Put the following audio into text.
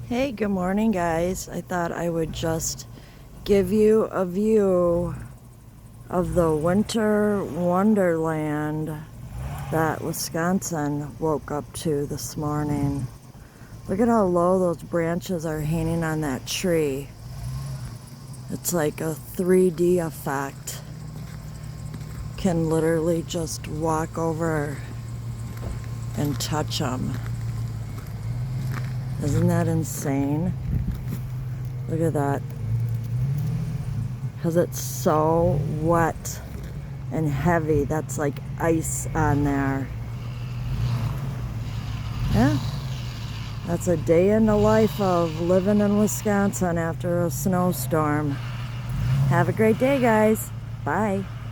Hey, good morning, guys. I thought I would just give you a view of the winter wonderland that Wisconsin woke up to this morning. Look at how low those branches are hanging on that tree. It's like a 3D effect. Can literally just walk over and touch them. Isn't that insane? Look at that. Because it's so wet and heavy. That's like ice on there. Yeah. That's a day in the life of living in Wisconsin after a snowstorm. Have a great day, guys. Bye.